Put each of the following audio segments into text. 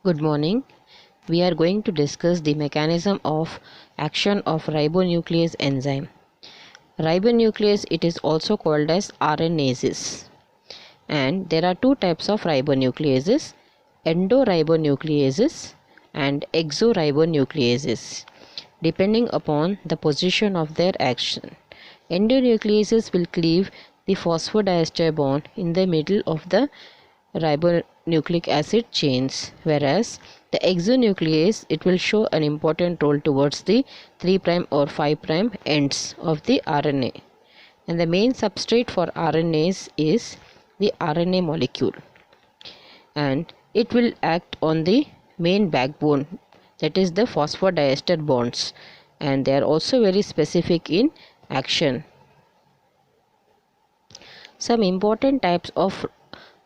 Good morning. We are going to discuss the mechanism of action of ribonuclease enzyme. Ribonuclease, it is also called as RNases. And there are two types of ribonucleases, endoribonucleases and exoribonucleases, depending upon the position of their action. Endonucleases will cleave the phosphodiester bond in the middle of the ribonucleic acid chains, whereas the exonuclease, it will show an important role towards the 3' or 5' ends of the RNA, and the main substrate for RNase is the RNA molecule, and it will act on the main backbone, that is the phosphodiester bonds, and they are also very specific in action. Some important types of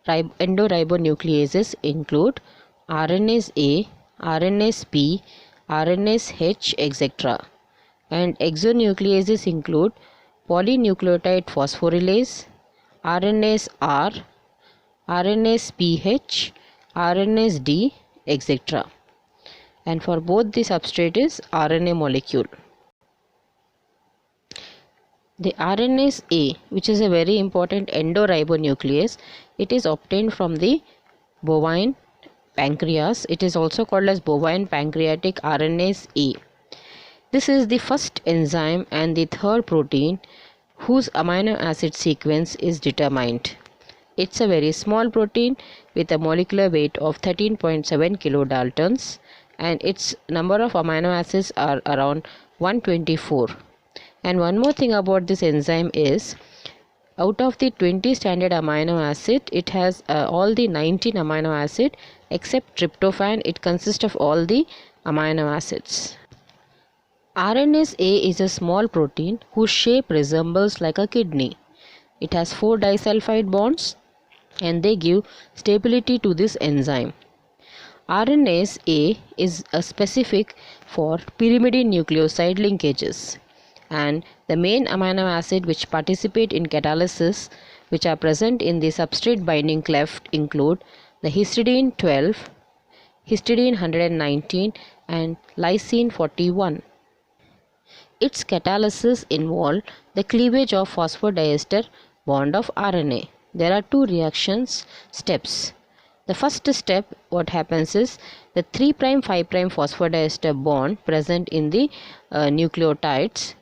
endoribonucleases include RNase A, RNase P, RNase H, etc. And exonucleases include polynucleotide phosphorylase, RNase R, RNase PH, RNase D, etc. And for both the substrate is RNA molecule. The RNase A, which is a very important endoribonuclease, it is obtained from the bovine pancreas. It is also called as bovine pancreatic RNase A. This is the first enzyme and the third protein whose amino acid sequence is determined. It's a very small protein with a molecular weight of 13.7 kilodaltons, and its number of amino acids are around 124. And one more thing about this enzyme is, out of the 20 standard amino acid, it has all the 19 amino acid except tryptophan. It consists of all the amino acids. RNase A is a small protein whose shape resembles like a kidney. It has 4 disulfide bonds and they give stability to this enzyme. RNase A is a specific for pyrimidine nucleoside linkages, and the main amino acid which participate in catalysis which are present in the substrate binding cleft include the histidine 12, histidine 119 and lysine 41. Its catalysis involve the cleavage of phosphodiester bond of RNA. There are two reactions steps. The first step, what happens is, the 3' 5' phosphodiester bond present in the nucleotides,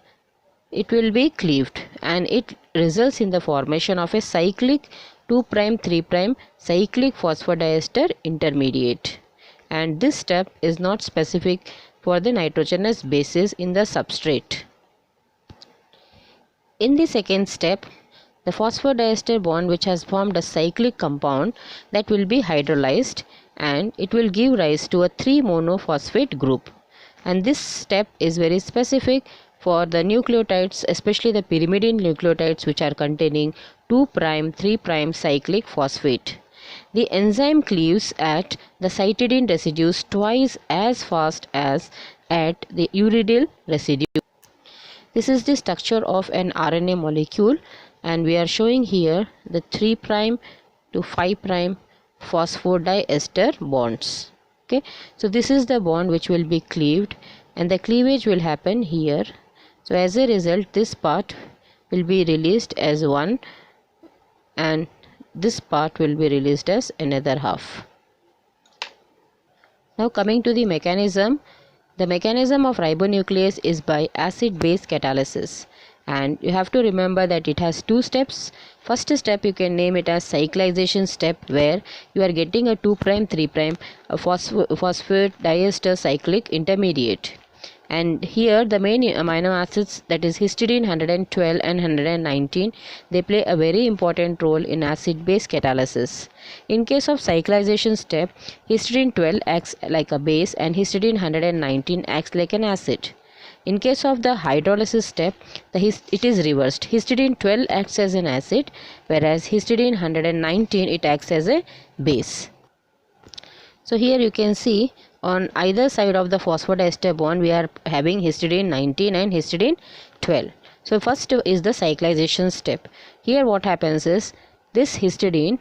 it will be cleaved and it results in the formation of a cyclic 2' 3' cyclic phosphodiester intermediate, and this step is not specific for the nitrogenous bases in the substrate. In the second step, the phosphodiester bond which has formed a cyclic compound, that will be hydrolyzed and it will give rise to a 3-monophosphate group, and this step is very specific for the nucleotides, especially the pyrimidine nucleotides which are containing 2', 3' cyclic phosphate. The enzyme cleaves at the cytidine residues twice as fast as at the uridyl residue. This is the structure of an RNA molecule, and we are showing here the 3' to 5' phosphodiester bonds. Okay, so this is the bond which will be cleaved and the cleavage will happen here. So as a result, this part will be released as one and this part will be released as another half. Now coming to the mechanism. The mechanism of ribonuclease is by acid-base catalysis, and you have to remember that it has two steps. First step, you can name it as cyclization step, where you are getting a 2', 3' phosphodiester cyclic intermediate. And here the main amino acids, that is histidine 112 and 119, they play a very important role in acid-base catalysis. In case of cyclization step, histidine 12 acts like a base and histidine 119 acts like an acid. In case of the hydrolysis step, it is reversed. Histidine 12 acts as an acid, whereas histidine 119 it acts as a base. So here you can see on either side of the phosphodiester bond we are having histidine 19 and histidine 12. So first is the cyclization step. Here what happens is, this histidine,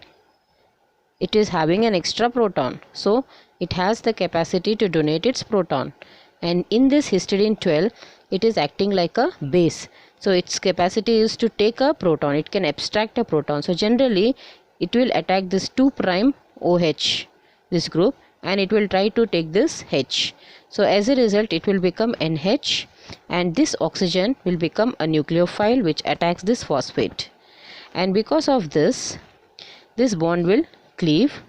it is having an extra proton, so it has the capacity to donate its proton, and in this histidine 12 it is acting like a base. So its capacity is to take a proton, it can abstract a proton. So generally it will attack this 2' OH, this group, and it will try to take this H. So as a result it will become NH, and this oxygen will become a nucleophile which attacks this phosphate, and because of this bond will cleave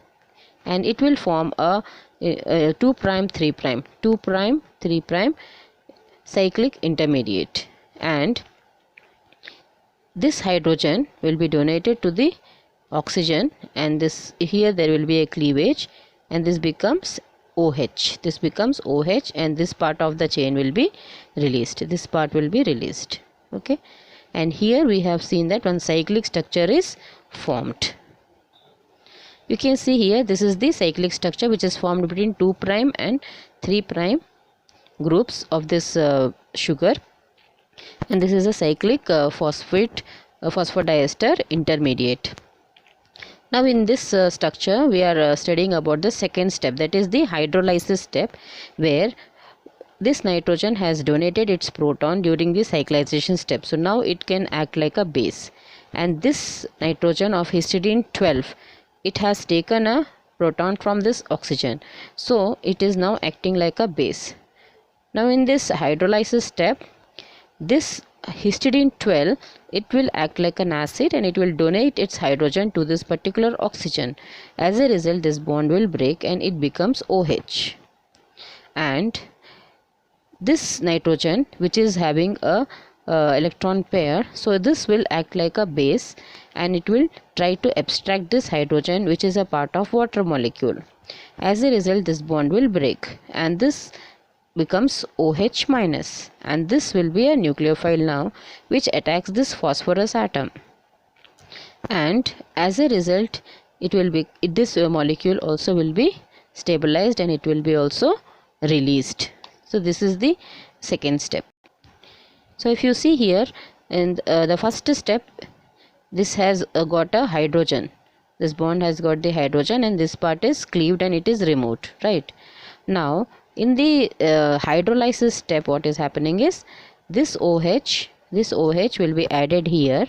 and it will form a 2' 3' 2' 3' cyclic intermediate, and this hydrogen will be donated to the oxygen, and this here there will be a cleavage, and this becomes OH, and this part of the chain will be released, this part will be released. Okay, and here we have seen that one cyclic structure is formed. You can see here this is the cyclic structure which is formed between 2' and 3' groups of this sugar, and this is a cyclic phosphodiester intermediate. Now in this structure we are studying about the second step, that is the hydrolysis step, where this nitrogen has donated its proton during the cyclization step. So now it can act like a base, and this nitrogen of histidine 12, it has taken a proton from this oxygen, so it is now acting like a base. Now in this hydrolysis step, this histidine 12, it will act like an acid and it will donate its hydrogen to this particular oxygen. As a result this bond will break and it becomes OH, and this nitrogen which is having a electron pair, so this will act like a base and it will try to abstract this hydrogen which is a part of water molecule. As a result this bond will break and this becomes OH minus, and this will be a nucleophile now which attacks this phosphorus atom, and as a result it will be this molecule also will be stabilized and it will be also released. So this is the second step. So if you see here in the first step, this has got a hydrogen, this bond has got the hydrogen, and this part is cleaved and it is removed, right? Now in the hydrolysis step what is happening is this OH will be added here,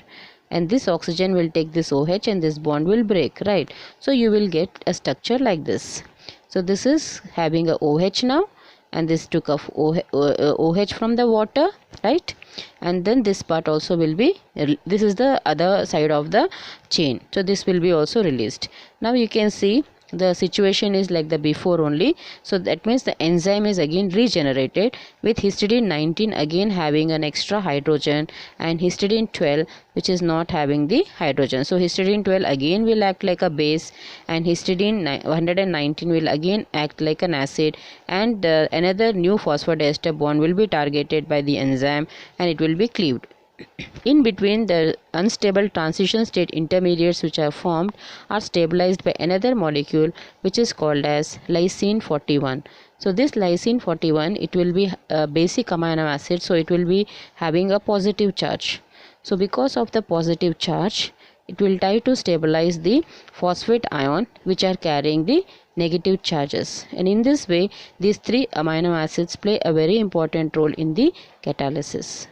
and this oxygen will take this OH and this bond will break, right? So you will get a structure like this. So this is having a OH now, and this took off OH from the water, right? And then this part also will be, this is the other side of the chain, so this will be also released. Now you can see the situation is like the before only. So that means the enzyme is again regenerated, with histidine 19 again having an extra hydrogen and histidine 12 which is not having the hydrogen. So histidine 12 again will act like a base, and histidine 119 will again act like an acid, and another new phosphodiester bond will be targeted by the enzyme and it will be cleaved. In between, the unstable transition state intermediates which are formed are stabilized by another molecule which is called as lysine 41. So this lysine 41, it will be a basic amino acid, so it will be having a positive charge. So because of the positive charge, it will try to stabilize the phosphate ion which are carrying the negative charges, and in this way these three amino acids play a very important role in the catalysis.